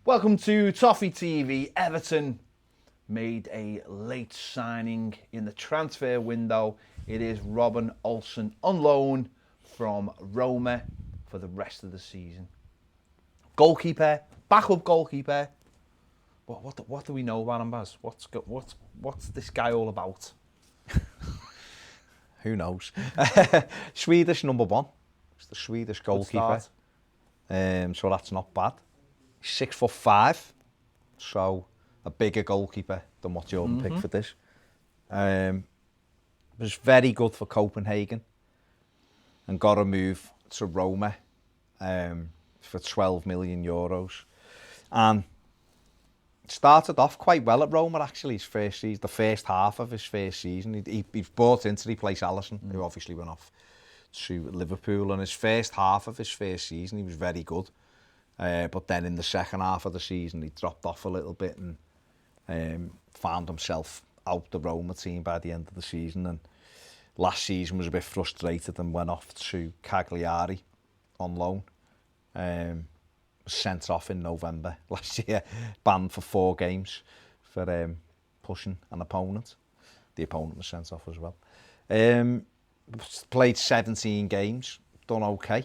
Welcome to Toffee TV. Everton made a late signing in the transfer window. It is Robin Olsen on loan from Roma for the rest of the season. Goalkeeper, backup goalkeeper. What do we know about him, Baz? What's this guy all about? Who knows? Swedish number one. It's the Swedish goalkeeper. So that's not bad. 6'5", so a bigger goalkeeper than what Jordan Pickford is. Was very good for Copenhagen and got a move to Roma for €12 million. And started off quite well at Roma, actually, his first season, the first half of his first season. He was brought in to replace Alisson, who obviously went off to Liverpool. And his first half of his first season, he was very good. But then in the second half of the season, he dropped off a little bit and found himself out the Roma team by the end of the season. And last season was a bit frustrated and went off to Cagliari on loan. Sent off in November last year, banned for 4 games for pushing an opponent. The opponent was sent off as well. Played 17 games, done okay.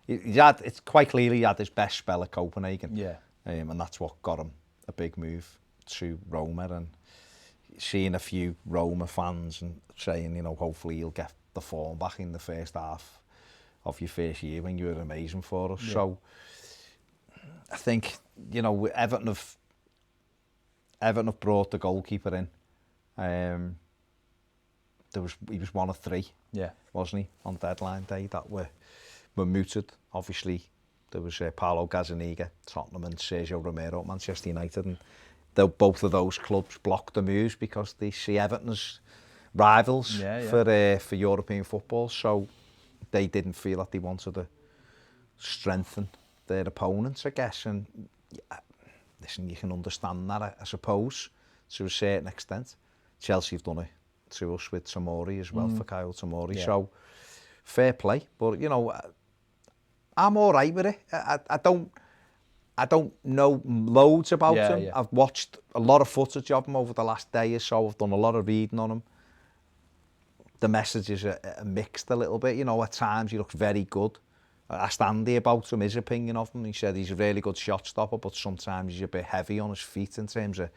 It's quite clearly he had his best spell at Copenhagen. Yeah. And that's what got him a big move to Roma. And seeing a few Roma fans and saying, hopefully he'll get the form back in the first half of your first year when you were amazing for us. Yeah. So I think, Everton have brought the goalkeeper in. He was one of 3, wasn't he, on deadline day that were mooted. Obviously, there was Poalo, Gazzaniga, Tottenham, and Sergio Romero at Manchester United, and both of those clubs blocked the moves because they see Everton as rivals for European football. So they didn't feel that they wanted to strengthen their opponents, I guess. And listen, you can understand that, I suppose, to a certain extent. Chelsea have done it to us with Tomori as well, for Kyle Tomori. Yeah. So fair play, but I'm all right with it. I don't know loads about him. Yeah. I've watched a lot of footage of him over the last day or so. I've done a lot of reading on him. The messages are mixed a little bit. At times he looks very good. I asked Andy about him, his opinion of him. He said he's a really good shot stopper, but sometimes he's a bit heavy on his feet in terms of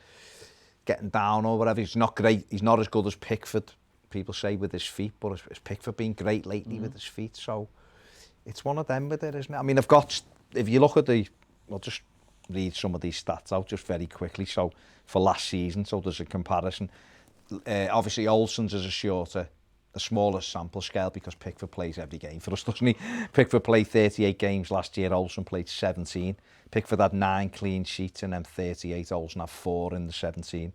getting down or whatever. He's not great. He's not as good as Pickford, people say, with his feet, but has Pickford been great lately with his feet? So it's one of them with it, isn't it? I mean, if you look at I'll just read some of these stats out just very quickly. So for last season, so there's a comparison. Obviously, Olsen's is a smaller sample scale because Pickford plays every game for us, doesn't he? Pickford played 38 games last year, Olsen played 17. Pickford had 9 clean sheets and then 38. Olsen had 4 in the 17.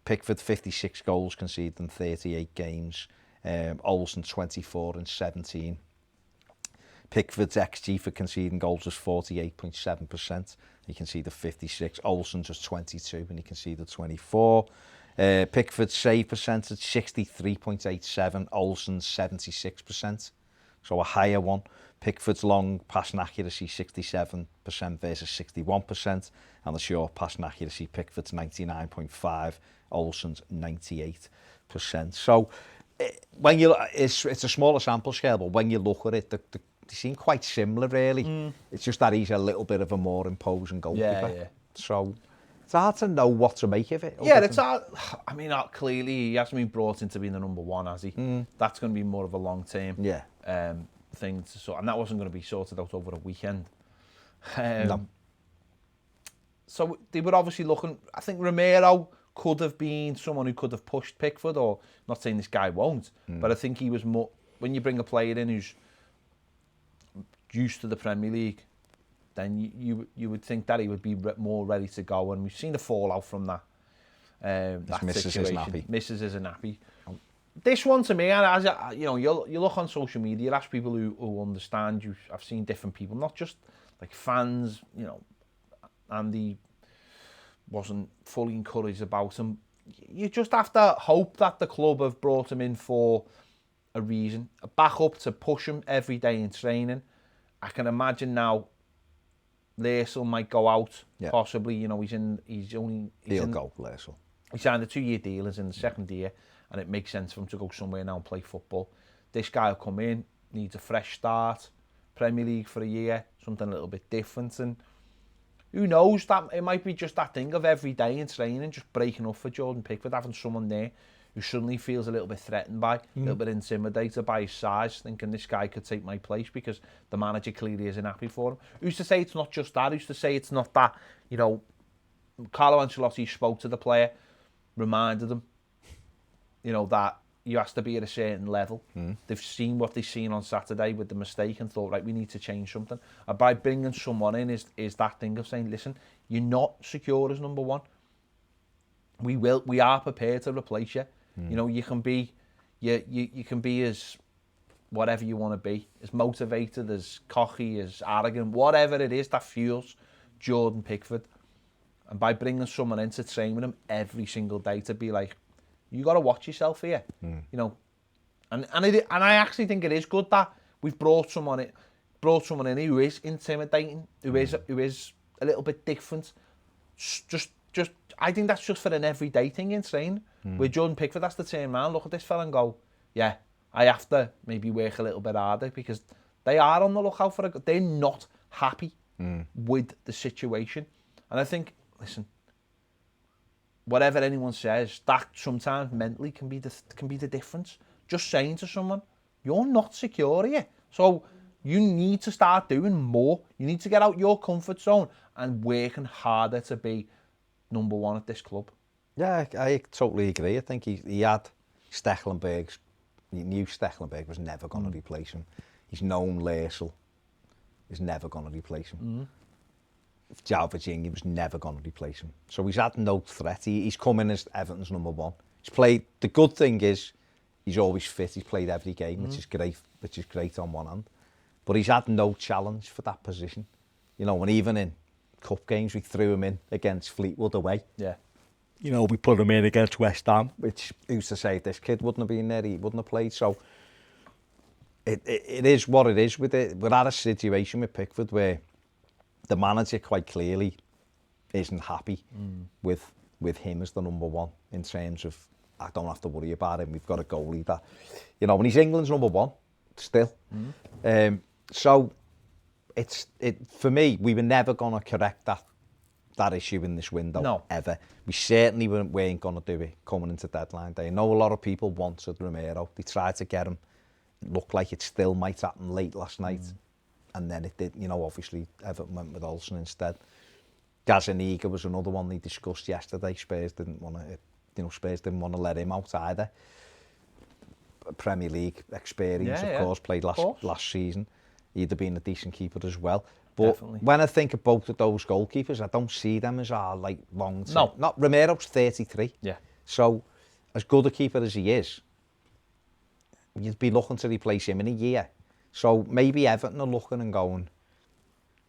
Pickford 56 goals conceded in 38 games. Olsen 24 in 17. Pickford's XG for conceding goals was 48.7%. He conceded 56. Olsen's was 22 and he conceded 24. Pickford's save percentage 63.87. Olsen's 76%. So a higher one. Pickford's long passing accuracy 67% versus 61%, and the short passing accuracy Pickford's 99.5, Olsen's 98%. So it's a smaller sample scale, but when you look at it, they seem quite similar really. It's just that he's a little bit of a more imposing goalkeeper. Yeah. So it's hard to know what to make of it. Yeah, it's hard. I mean, clearly he hasn't been brought in to be the number 1, has he? That's going to be more of a long-term thing to sort, and that wasn't going to be sorted out over a weekend. No. So they were obviously looking. I think Romero could have been someone who could have pushed Pickford, or not saying this guy won't, but I think he was more. When you bring a player in who's used to the Premier League, then you would think that he would be more ready to go, and we've seen the fallout from that. That situation. Misses isn't happy. This one to me, as you look on social media, you ask people who understand you. I've seen different people, not just like fans. Andy wasn't fully encouraged about him. You just have to hope that the club have brought him in for a reason, a backup to push him every day in training. I can imagine now Larsel might go out, possibly. You know, he'll go, Larsel. He signed a 2-year deal, is in the second year, and it makes sense for him to go somewhere now and play football. This guy will come in, needs a fresh start, Premier League for a year, something a little bit different, and who knows, that it might be just that thing of every day in training, just breaking up for Jordan Pickford, having someone there who suddenly feels a little bit threatened by, a little bit intimidated by his size, thinking this guy could take my place because the manager clearly isn't happy for him. Who's to say it's not just that? Who's to say it's not that, you know, Carlo Ancelotti spoke to the player, reminded them, you know, that you has to be at a certain level. They've seen what they've seen on Saturday with the mistake and thought, right, we need to change something. And by bringing someone in is that thing of saying, listen, you're not secure as number one. We are prepared to replace you. You know, you can be as whatever you want to be, as motivated, as cocky, as arrogant, whatever it is that fuels Jordan Pickford. And by bringing someone in to train with him every single day to be like, you got to watch yourself here, you know. And I actually think it is good that we've brought someone in who is intimidating, who is a little bit different. Just I think that's just for an everyday thing in training. Where Jordan Pickford has to turn around, look at this fella and go, yeah, I have to maybe work a little bit harder, because they are on the lookout for they're not happy with the situation. And I think, listen, whatever anyone says, that sometimes mentally can be the difference. Just saying to someone, you're not secure here, so you need to start doing more. You need to get out your comfort zone and working harder to be number one at this club. Yeah, I totally agree. I think he had Stekelenburg. He knew Stekelenburg was never going to replace him. He's known Larsel is never going to replace him. João Virginia was never going to replace him. So he's had no threat. He's come in as Everton's number one. He's played. The good thing is he's always fit. He's played every game, which is great on one hand. But he's had no challenge for that position. You know, and even in cup games, we threw him in against Fleetwood away. Yeah. You know, we put him in against West Ham, which, who's to say, if this kid wouldn't have been there, he wouldn't have played. So it is what it is with it. We're at a situation with Pickford where the manager quite clearly isn't happy with him as the number one, in terms of, I don't have to worry about him, we've got a goalie that, you know, and he's England's number one still. So for me, we were never going to correct that issue in this window, ever. We certainly weren't going to do it coming into deadline day. I know a lot of people wanted Romero. They tried to get him. It looked like it still might happen late last night. And then it did, you know, obviously Everton went with Olsen instead. Gazzaniga was another one they discussed yesterday. Spurs didn't want to let him out either. Premier League experience, of course, played last season. He'd have been a decent keeper as well. But when I think of both of those goalkeepers, I don't see them as our long term. No. Not Romero's 33. Yeah. So as good a keeper as he is, you'd be looking to replace him in a year. So maybe Everton are looking and going,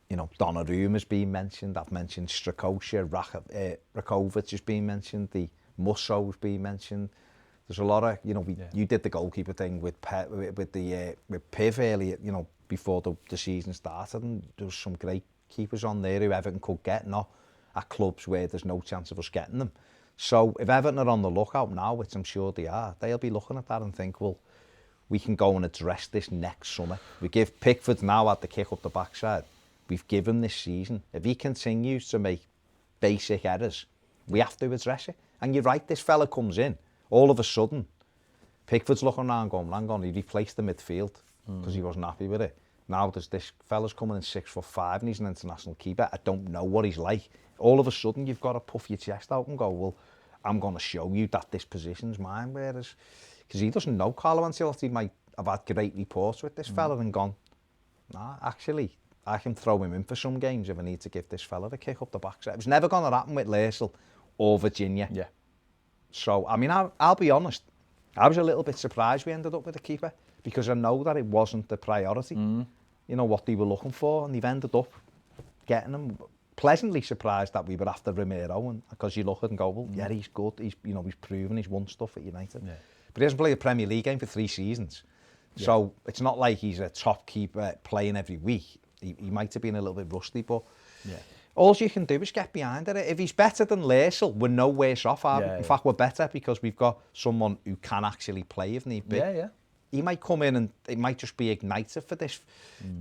you know, Donnarumma's been mentioned. I've mentioned Strakosha, Rakovic has been mentioned. The Musso's been mentioned. There's a lot of, you know, you did the goalkeeper thing with Piv earlier, you know, before the season started, and there was some great keepers on there who Everton could get, not at clubs where there's no chance of us getting them. So if Everton are on the lookout now, which I'm sure they are, they'll be looking at that and think, well, we can go and address this next summer. We give Pickford now at the kick up the backside. We've given this season. If he continues to make basic errors, we have to address it. And you're right, this fella comes in, all of a sudden, Pickford's looking around going, hang on, he replaced the midfield because he wasn't happy with it. Now there's this fella's coming in 6'5" and he's an international keeper. I don't know what he's like. All of a sudden, you've got to puff your chest out and go, well, I'm going to show you that this position's mine. Whereas, because he doesn't know, Carlo Ancelotti might have had great reports with this fella and gone, nah, actually, I can throw him in for some games if I need to give this fella a kick up the backside. It was never going to happen with Larsel or Virginia. Yeah. So, I mean, I'll be honest, I was a little bit surprised we ended up with a keeper, because I know that it wasn't the priority, you know, what they were looking for, and they've ended up getting him. Pleasantly surprised that we were after Romero, and because you look at it and go, well, yeah, he's good, he's proven, he's won stuff at United. Yeah. But he hasn't played a Premier League game for 3 seasons. Yeah. So it's not like he's a top keeper playing every week. He might have been a little bit rusty, but Yeah. All you can do is get behind it. If he's better than Larsel, we're no worse off. In fact, we're better because we've got someone who can actually play if need be. Yeah. He might come in and it might just be ignited for this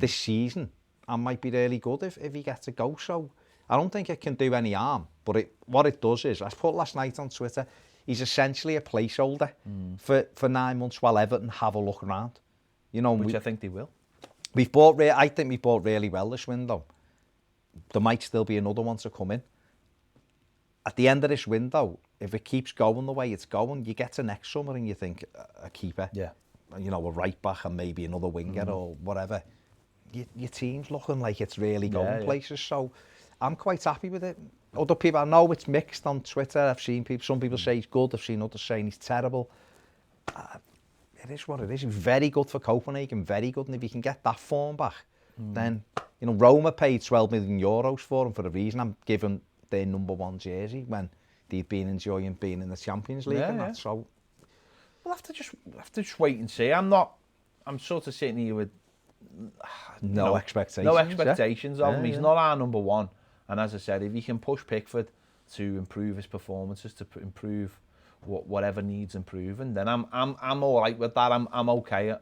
season and might be really good if he gets a go. So I don't think it can do any harm. But what it does is, I put last night on Twitter, he's essentially a placeholder for 9 months while Everton have a look around. You know, which I think they will. I think we bought really well this window. There might still be another one to come in. At the end of this window, if it keeps going the way it's going, you get to next summer and you think a keeper, you know, a right back and maybe another winger or whatever. Your team's looking like it's really going places. So I'm quite happy with it. Other people, I know it's mixed on Twitter. I've seen some people say he's good. I've seen others saying he's terrible. It is what it is. He's very good for Copenhagen, very good. And if he can get that form back, then, you know, Roma paid 12 million euros for him for a reason. I'm giving their #1 jersey when they'd been enjoying being in the Champions League and that. So we'll have to just wait and see. I'm sort of sitting here with no expectations. No expectations of him. He's not our #1. And as I said, if he can push Pickford to improve his performances, to improve whatever needs improving, then I'm all right with that. I'm okay.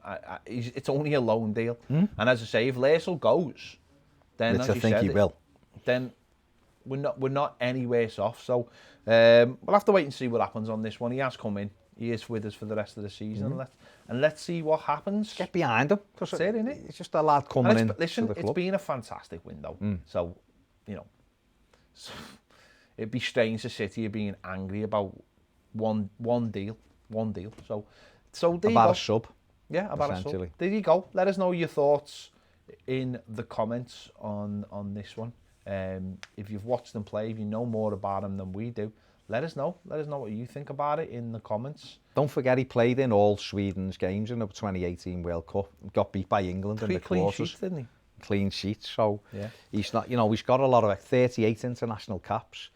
It's only a loan deal, and as I say, if Larsel goes, then as you said, he will. Then we're not any worse off. So we'll have to wait and see what happens on this one. He has come in. He is with us for the rest of the season, and let's see what happens. Get behind him, because it's just a lad coming in. Listen, it's been a fantastic window. So, you know, it'd be strange to sit here being angry about one deal. So there about you go. A sub. Yeah, about a sub. There you go. Let us know your thoughts in the comments on this one. If you've watched them play, if you know more about them than we do, let us know. Let us know what you think about it in the comments. Don't forget he played in all Sweden's games in the 2018 World Cup. Got beat by England in the quarters. Clean sheets, didn't he? Clean sheets. So he's not, you know, he's got a lot of 38 international caps.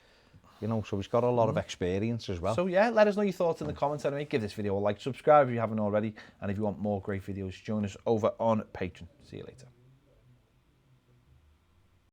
You know, so he's got a lot of experience as well. So yeah, let us know your thoughts in the comments anyway. Give this video a like, subscribe if you haven't already, and if you want more great videos, join us over on Patreon. See you later.